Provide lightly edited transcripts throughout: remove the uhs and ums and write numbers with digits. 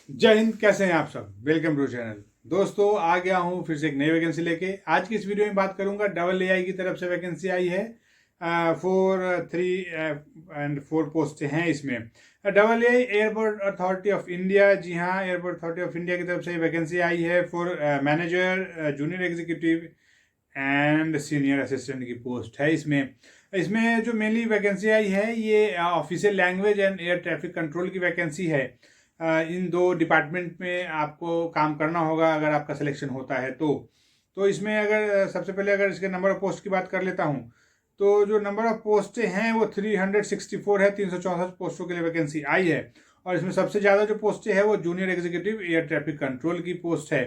जय हिंद। कैसे हैं आप सब? Welcome to channel. दोस्तों, आ गया हूं फिर से एक नई वैकेंसी लेके। आज की इस वीडियो में बात करूंगा डबल एआई की तरफ से वैकेंसी आई है। 4 पोस्ट हैं इसमें। Double AI airport authority of India, जी हाँ, एयरपोर्ट अथॉरिटी ऑफ इंडिया की तरफ से वैकेंसी आई है for manager, junior executive and senior assistant की पोस्ट है इसमें। इसमें जो मेनली वैकेंसी आई है ये official language and air traffic control की वैकेंसी है। इन दो डिपार्टमेंट में आपको काम करना होगा अगर आपका सिलेक्शन होता है तो इसमें अगर सबसे पहले अगर इसके नंबर ऑफ पोस्ट की बात कर लेता हूँ तो जो नंबर ऑफ पोस्ट हैं वो 364 है। 364 पोस्टों के लिए वैकेंसी आई है और इसमें सबसे ज़्यादा जो पोस्ट है वो junior executive air traffic control की पोस्ट है।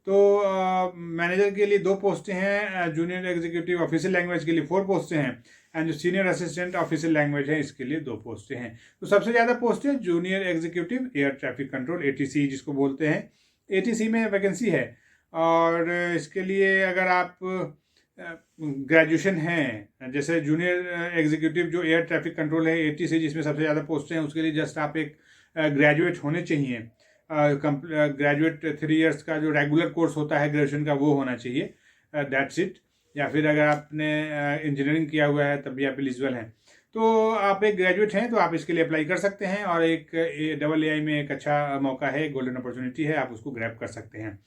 तो मैनेजर के लिए 2 पोस्टें हैं, जूनियर एग्जीक्यूटिव ऑफिशियल लैंग्वेज के लिए 4 पोस्टें हैं एंड जो सीनियर असिस्टेंट ऑफिशियल लैंग्वेज है इसके लिए 2 पोस्टें हैं। तो सबसे ज़्यादा पोस्ट है junior executive air traffic control, ATC जिसको बोलते हैं, एटीसी में वैकेंसी है। और इसके लिए अगर आप ग्रेजुएशन हैं, जैसे जूनियर एग्जीक्यूटिव जो एयर ट्रैफिक कंट्रोल है एटीसी जिसमें सबसे ज़्यादा पोस्टें हैं, उसके लिए जस्ट आप एक ग्रेजुएट होने चाहिए। ग्रेजुएट 3 इयर्स का जो रेगुलर कोर्स होता है ग्रेजुएशन का वो होना चाहिए, दैट्स इट। या फिर अगर आपने इंजीनियरिंग किया हुआ है तब भी आप एलिजिबल हैं। तो आप एक ग्रेजुएट हैं तो आप इसके लिए अप्लाई कर सकते हैं और एक डबल एआई में एक अच्छा मौका है, गोल्डन अपॉर्चुनिटी है, आप उसको ग्रैब कर सकते हैं।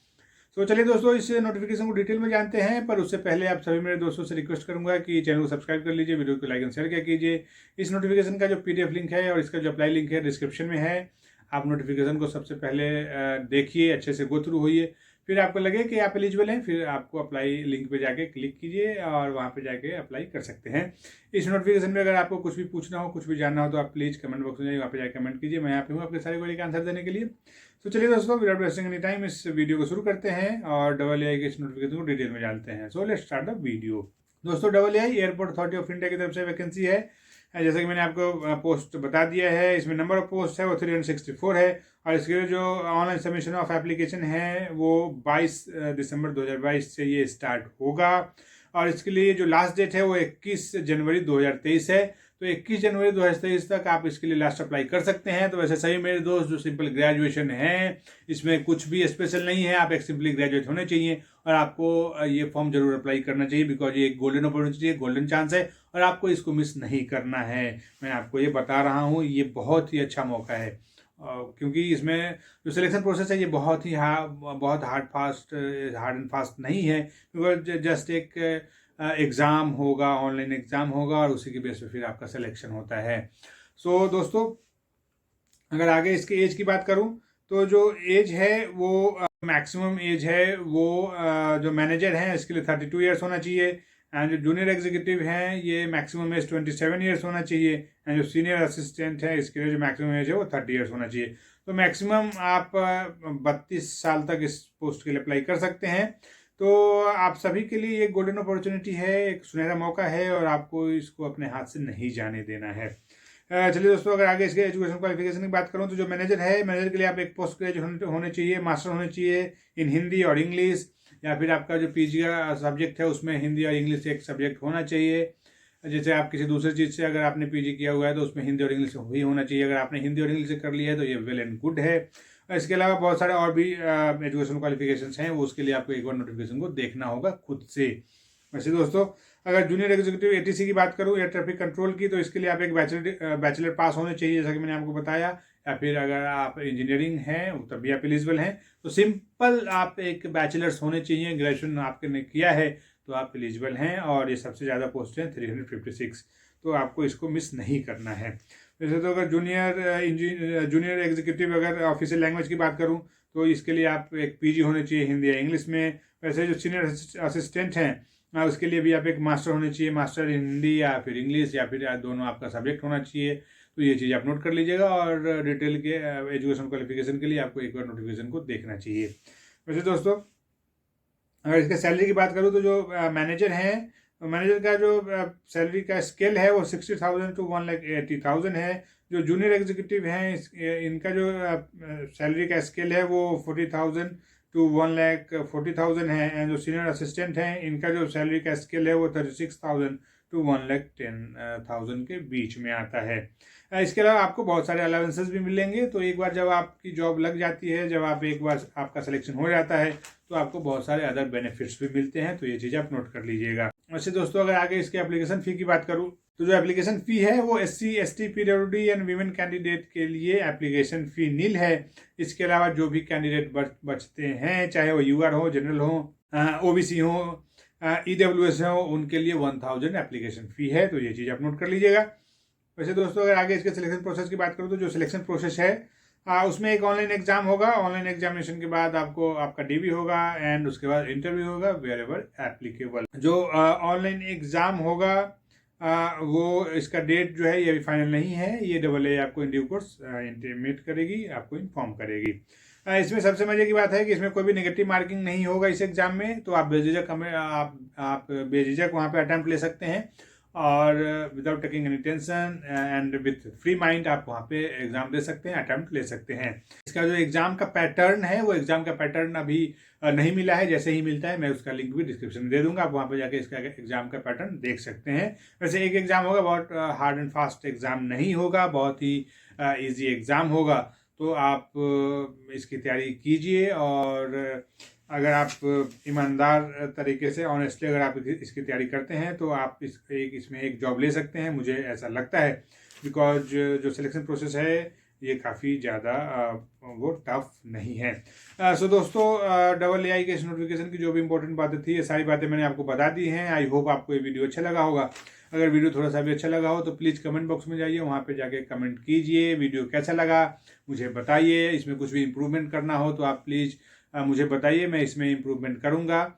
तो चलिए दोस्तों, इस नोटिफिकेशन को डिटेल में जानते हैं, पर उससे पहले आप सभी मेरे दोस्तों से रिक्वेस्ट करूंगा कि चैनल को सब्सक्राइब कर लीजिए, वीडियो को लाइक एंड शेयर किया कीजिए। इस नोटिफिकेशन का जो पीडीएफ लिंक है और इसका जो अप्लाई लिंक है डिस्क्रिप्शन में है। आप नोटिफिकेशन को सबसे पहले देखिए, अच्छे से गो थ्रू होइए, फिर आपको लगे कि आप एलिजिबल हैं फिर आपको अप्लाई लिंक पे जाके क्लिक कीजिए और वहाँ पे जाके अप्लाई कर सकते हैं। इस नोटिफिकेशन में अगर आपको कुछ भी पूछना हो, कुछ भी जानना हो तो आप प्लीज़ कमेंट बॉक्स में जाइए, वहाँ पे जाके कमेंट कीजिए। मैं यहाँ पे हूँ आपके सारे क्वेरी का आंसर देने के लिए। तो चलिए दोस्तों, विदाउट वेस्टिंग एनी टाइम इस वीडियो को शुरू करते हैं और डबल एआई के इस नोटिफिकेशन को डिटेल में जानते हैं। So let's start the video. दोस्तों, double AI airport authority of India की तरफ से वैकेंसी है। जैसे कि मैंने आपको पोस्ट बता दिया है, इसमें नंबर ऑफ पोस्ट है वो 364 है और इसके जो ऑनलाइन सबमिशन ऑफ एप्लीकेशन है वो 22 दिसंबर 2022 से ये स्टार्ट होगा। और इसके लिए जो लास्ट डेट है वो 21 जनवरी 2023 है। तो 21 जनवरी 2023 तक आप इसके लिए लास्ट अप्लाई कर सकते हैं। तो वैसे सही मेरे दोस्त, जो सिंपल ग्रेजुएशन है, इसमें कुछ भी स्पेशल नहीं है, आप एक सिंपली ग्रेजुएट होने चाहिए और आपको ये फॉर्म जरूर अप्लाई करना चाहिए बिकॉज ये एक गोल्डन अपॉर्चुनिटी है, गोल्डन चांस है और आपको इसको मिस नहीं करना है। मैं आपको ये बता रहा हूँ, ये बहुत ही अच्छा मौका है क्योंकि इसमें जो सिलेक्शन प्रोसेस है ये बहुत हार्ड एंड फास्ट नहीं है, क्योंकि जस्ट एक एग्ज़ाम होगा, ऑनलाइन एग्ज़ाम होगा और उसी के बेस पे फिर आपका सिलेक्शन होता है। सो दोस्तों, अगर आगे इसके एज की बात करूं तो जो एज है वो मैक्सिमम एज है वो जो मैनेजर हैं इसके लिए 32 ईयर्स होना चाहिए एंड जो जूनियर एग्जीक्यूटिव हैं ये मैक्सिमम एज 27 ईयर्स होना चाहिए एंड जो सीनियर असिस्टेंट है इसके लिए जो मैक्सिमम एज है वो 30 ईयर्स होना चाहिए। तो मैक्सिमम आप 32 साल तक इस पोस्ट के लिए अप्लाई कर सकते हैं। तो आप सभी के लिए एक गोल्डन अपॉर्चुनिटी है, एक सुनहरा मौका है और आपको इसको अपने हाथ से नहीं जाने देना है। चलिए दोस्तों, अगर आगे इसके एजुकेशन क्वालिफिकेशन की बात करूं तो जो मैनेजर है, मैनेजर के लिए आप एक पोस्ट ग्रेजुएट होने चाहिए, मास्टर होने चाहिए इन हिंदी और इंग्लिश, या फिर आपका जो पीजी का सब्जेक्ट है उसमें हिंदी और इंग्लिश एक सब्जेक्ट होना चाहिए। जैसे आप किसी दूसरी चीज़ से अगर आपने पीजी किया हुआ है तो उसमें हिंदी और इंग्लिश ही होना चाहिए। अगर आपने हिंदी और इंग्लिश से कर लिया है तो ये वेल एंड गुड है। इसके अलावा बहुत सारे और भी एजुकेशन क्वालिफिकेशंस हैं, वो उसके लिए आपको एक बार नोटिफिकेशन को देखना होगा खुद से। वैसे दोस्तों, अगर जूनियर एग्जीक्यूटिव एटीसी की बात करूं एयर ट्रैफिक कंट्रोल की, तो इसके लिए आप एक बैचलर पास होने चाहिए जैसा कि मैंने आपको बताया, या फिर अगर आप इंजीनियरिंग हैं तब भी आप एलिजिबल हैं। तो सिंपल आप एक बैचलर्स होने चाहिए, ग्रेजुएशन आपने किया है तो आप एलिजिबल हैं और ये सबसे ज़्यादा पोस्ट हैं 356। तो आपको इसको मिस नहीं करना है। वैसे तो अगर जूनियर एग्जीक्यूटिव अगर ऑफिशियल लैंग्वेज की बात करूं तो इसके लिए आप एक पीजी होने चाहिए हिंदी या इंग्लिश में। वैसे जो सीनियर असिस्टेंट हैं उसके लिए भी आप एक मास्टर होने चाहिए, मास्टर हिंदी या फिर इंग्लिश या फिर दोनों आपका सब्जेक्ट होना चाहिए। तो ये चीज़ आप नोट कर लीजिएगा और डिटेल के एजुकेशन क्वालिफिकेशन के लिए आपको एक बार नोटिफिकेशन को देखना चाहिए। वैसे दोस्तों, अगर इसके सैलरी की बात करूँ तो जो मैनेजर हैं, मैनेजर का जो सैलरी का स्केल है वो 60,000 to 1,80,000 है। जो जूनियर एग्जीक्यूटिव हैं इनका जो सैलरी का स्केल है वो 40,000 to 1,40,000 है एंड जो सीनियर असिस्टेंट हैं इनका जो सैलरी का स्केल है वो 36,000 to 1,10,000 के बीच में आता है। इसके अलावा आपको बहुत सारे अलाउंसेस भी मिलेंगे। तो एक बार जब आपकी जॉब लग जाती है, जब आप एक बार आपका सिलेक्शन हो जाता है, तो आपको बहुत सारे अदर बेनिफिट्स भी मिलते हैं। तो ये चीज़ आप नोट कर लीजिएगा। वैसे दोस्तों, अगर आगे इसके एप्लीकेशन फ़ी की बात करूँ तो जो एप्लीकेशन फ़ी है वो SC, ST, PWD and women candidate के लिए एप्लीकेशन फ़ी नील है। इसके अलावा जो भी कैंडिडेट बचते हैं, चाहे वो UR हो, जनरल हो, OBC हो, EWS हो, उनके लिए 1,000 एप्लीकेशन फ़ी है। तो ये चीज़ आप नोट कर लीजिएगा। वैसे दोस्तों, अगर आगे इसके सिलेक्शन प्रोसेस की बात करूँ तो जो सिलेक्शन प्रोसेस है उसमें एक ऑनलाइन एग्जाम होगा। ऑनलाइन एग्जामिनेशन के बाद आपको आपका DV होगा एंड उसके बाद इंटरव्यू होगा वेयर एवर एप्लीकेबल। जो ऑनलाइन एग्जाम होगा वो इसका डेट जो है ये अभी फाइनल नहीं है। ये AA आपको इन ड्यू कोर्स इंटीमेट करेगी, आपको इन्फॉर्म करेगी। इसमें सबसे मजे की बात है कि इसमें कोई भी नेगेटिव मार्किंग नहीं होगा इस एग्जाम में। तो आप बेझिझक वहाँ पे अटेम्प्ट ले सकते हैं और without taking any tension and with free mind आप वहाँ पे एग्जाम दे सकते हैं, अटेम्प्ट ले सकते हैं। इसका जो एग्जाम का पैटर्न है वो एग्जाम का पैटर्न अभी नहीं मिला है। जैसे ही मिलता है मैं उसका लिंक भी डिस्क्रिप्शन में दे दूंगा, आप वहाँ पे जाके इसका एग्जाम का पैटर्न देख सकते हैं। वैसे एक एग्जाम होगा, बहुत हार्ड एंड फास्ट एग्जाम नहीं होगा, बहुत ही ईजी एग्जाम होगा। तो आप इसकी तैयारी कीजिए और अगर आप ईमानदार तरीके से ऑनेस्टली अगर आप इसकी तैयारी करते हैं तो आप इसमें एक जॉब ले सकते हैं, मुझे ऐसा लगता है। बिकॉज जो सिलेक्शन प्रोसेस है ये काफ़ी ज़्यादा वो टफ नहीं है। सो दोस्तों, AA के इस नोटिफिकेशन की जो भी इंपॉर्टेंट बातें थी ये सारी बातें मैंने आपको बता दी हैं। आई होप आपको ये वीडियो अच्छा लगा होगा। अगर वीडियो थोड़ा सा भी अच्छा लगा हो तो प्लीज़ कमेंट बॉक्स में जाइए, वहाँ पे जाके कमेंट कीजिए वीडियो कैसा लगा, मुझे बताइए। इसमें कुछ भी इम्प्रूवमेंट करना हो तो आप प्लीज़ मुझे बताइए, मैं इसमें इम्प्रूवमेंट करूँगा।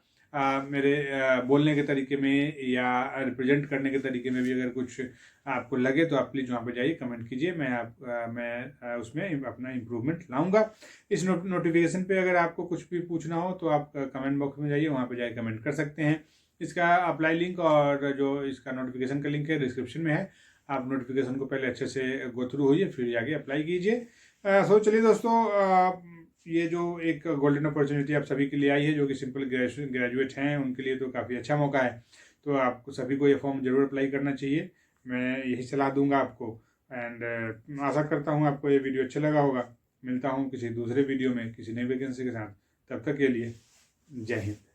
मेरे बोलने के तरीके में या रिप्रेजेंट करने के तरीके में भी अगर कुछ आपको लगे तो आप प्लीज़ वहाँ पे जाइए, कमेंट कीजिए। मैं उसमें अपना इम्प्रूवमेंट लाऊंगा। इस नोटिफिकेशन पे अगर आपको कुछ भी पूछना हो तो आप कमेंट बॉक्स में जाइए, वहाँ पे जाइए कमेंट कर सकते हैं। इसका अप्लाई लिंक और जो इसका नोटिफिकेशन का लिंक है डिस्क्रिप्शन में है। आप नोटिफिकेशन को पहले अच्छे से गो थ्रू होइए, फिर जाके अप्लाई कीजिए। सो चलिए दोस्तों, ये जो एक गोल्डन अपॉर्चुनिटी आप सभी के लिए आई है, जो कि सिंपल ग्रेजुएट हैं उनके लिए तो काफ़ी अच्छा मौका है। तो आपको सभी को ये फॉर्म जरूर अप्लाई करना चाहिए, मैं यही सलाह दूंगा आपको। एंड आशा करता हूँ आपको ये वीडियो अच्छा लगा होगा। मिलता हूँ किसी दूसरे वीडियो में किसी नई वैकेंसी के साथ, तब तक के लिए जय हिंद।